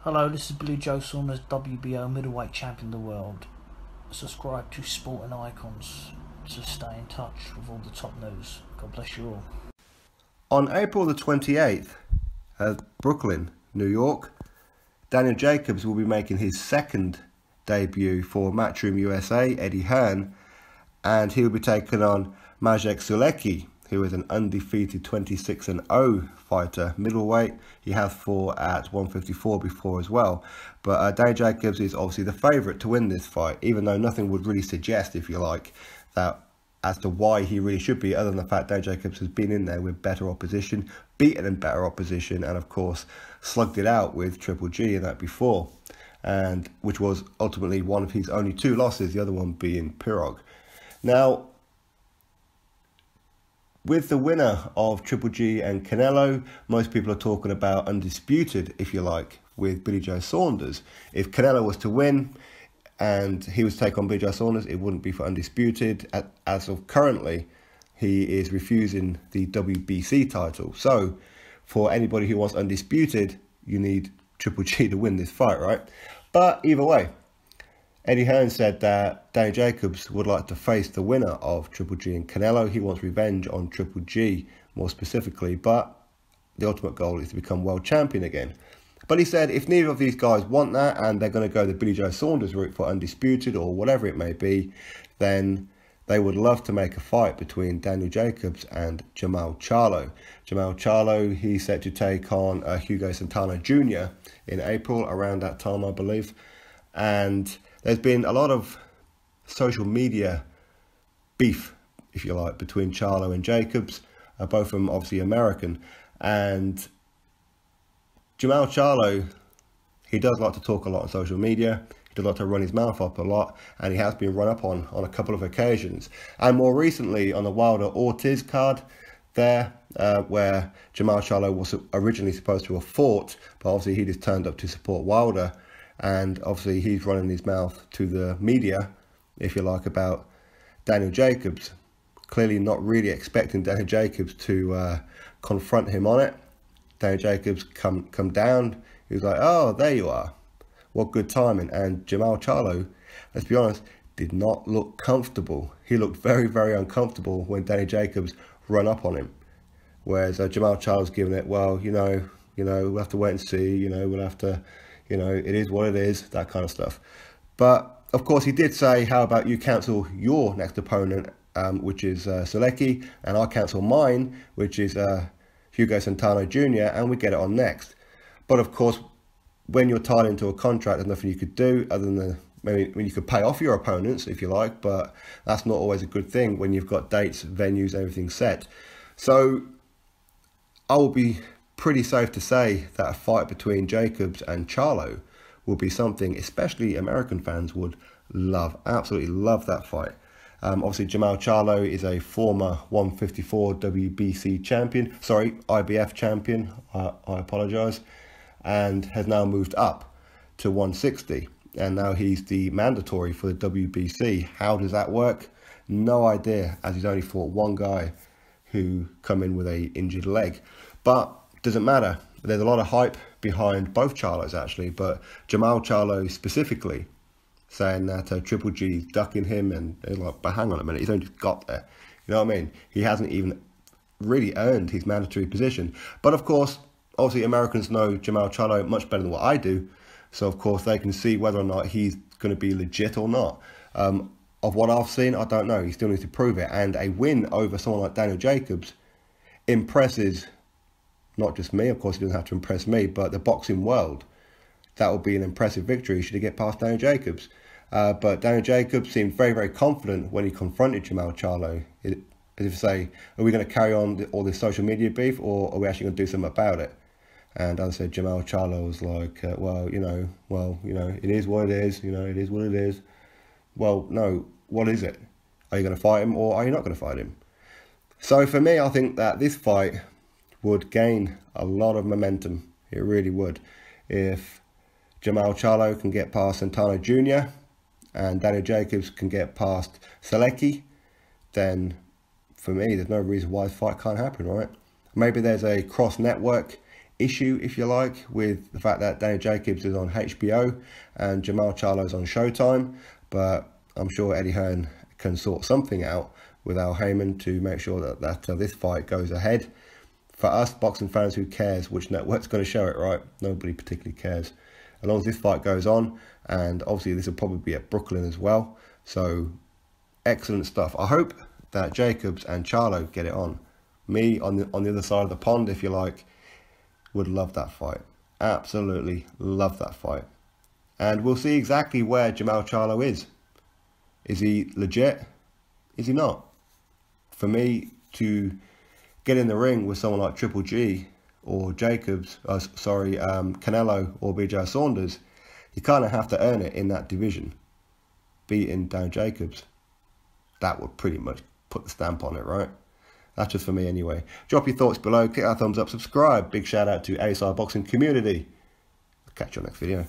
Hello, this is Blue Joe Saunders, WBO Middleweight Champion of the World. Subscribe to Sport and Icons to stay in touch with all the top news. God bless you all. On April the 28th at Brooklyn, New York, Daniel Jacobs will be making his second debut for Matchroom USA, Eddie Hearn, and he will be taking on Maciej Sulecki, who is an undefeated 26-0 fighter, middleweight. He has fought at 154 before as well. But Daniel Jacobs is obviously the favourite to win this fight, even though nothing would really suggest, if you like, that as to why he really should be, other than the fact Daniel Jacobs has been in there with better opposition, beaten in better opposition, and of course slugged it out with Triple G in that before, and which was ultimately one of his only two losses, the other one being Pirog. Now, with the winner of Triple G and Canelo, most people are talking about undisputed, if you like, with Billy Joe Saunders. If Canelo was to win and he was to take on Billy Joe Saunders, it wouldn't be for undisputed. As of currently, he is refusing the WBC title. So, for anybody who wants undisputed, you need Triple G to win this fight, right? But either way, Eddie Hearn said that Daniel Jacobs would like to face the winner of Triple G and Canelo. He wants revenge on Triple G, more specifically, but the ultimate goal is to become world champion again. But he said if neither of these guys want that and they're going to go the Billy Joe Saunders route for undisputed or whatever it may be, then they would love to make a fight between Daniel Jacobs and Jermall Charlo. Jermall Charlo, he's set to take on Hugo Santana Jr. in April, around that time, I believe. And there's been a lot of social media beef, if you like, between Charlo and Jacobs, both of them obviously American. And Jermall Charlo, he does like to talk a lot on social media. He does like to run his mouth up a lot, and he has been run up on a couple of occasions. And more recently on the Wilder Ortiz card there, where Jermall Charlo was originally supposed to have fought, but obviously he just turned up to support Wilder. And obviously he's running his mouth to the media, if you like, about Daniel Jacobs. Clearly not really expecting Daniel Jacobs to confront him on it. Daniel Jacobs come down. He was like, oh, there you are. What good timing. And Jermall Charlo, let's be honest, did not look comfortable. He looked very, very uncomfortable when Daniel Jacobs run up on him. Whereas Jermall Charlo's giving it, well, you know, we'll have to wait and see, we'll have to... it is what it is, that kind of stuff. But, of course, he did say, how about you cancel your next opponent, which is Sulecki, and I cancel mine, which is Hugo Santana Jr., and we get it on next. But, of course, when you're tied into a contract, there's nothing you could do other than maybe you could pay off your opponents, if you like, but that's not always a good thing when you've got dates, venues, everything set. So, I will be pretty safe to say that a fight between Jacobs and Charlo will be something especially American fans would love, absolutely love that fight. Obviously Jermall Charlo is a former 154 WBC champion, sorry, IBF champion, I apologise, and has now moved up to 160, and now he's the mandatory for the WBC. How does that work? No idea, as he's only fought one guy who come in with a injured leg. But doesn't matter. There's a lot of hype behind both Charlos actually, but Jermall Charlo specifically saying that Triple G's ducking him, and they're like, but hang on a minute, he's only just got there. You know what I mean? He hasn't even really earned his mandatory position. But of course, obviously Americans know Jermall Charlo much better than what I do, so of course they can see whether or not he's going to be legit or not. Of what I've seen, I don't know. He still needs to prove it, and a win over someone like Daniel Jacobs impresses not just me, of course he doesn't have to impress me, but the boxing world. That would be an impressive victory should he get past Daniel Jacobs. But Daniel Jacobs seemed very, very confident when he confronted Jermall Charlo. As if to say, are we going to carry on all this social media beef, or are we actually going to do something about it? And as I said, Jermall Charlo was like, well, it is what it is, it is what it is. Well, no, what is it? Are you going to fight him, or are you not going to fight him? So for me, I think that this fight would gain a lot of momentum. It really would. If Jermall Charlo can get past Santana Jr. and Daniel Jacobs can get past Sulecki, then for me, there's no reason why this fight can't happen, right? Maybe there's a cross-network issue, if you like, with the fact that Danny Jacobs is on HBO and Jermall Charlo is on Showtime, but I'm sure Eddie Hearn can sort something out with Al Heyman to make sure that this fight goes ahead. For us boxing fans, who cares which network's going to show it, right? Nobody particularly cares. As long as this fight goes on, and obviously this will probably be at Brooklyn as well. So, excellent stuff. I hope that Jacobs and Charlo get it on. Me, on the other side of the pond, if you like, would love that fight. Absolutely love that fight. And we'll see exactly where Jermall Charlo is. Is he legit? Is he not? For me to get in the ring with someone like Triple G or Jacobs, Canelo or BJ Saunders, you kind of have to earn it in that division. Beating Dan Jacobs, that would pretty much put the stamp on it, right? That's just for me anyway. Drop your thoughts below, click that thumbs up, subscribe. Big shout out to ASI Boxing Community. Catch you on next video.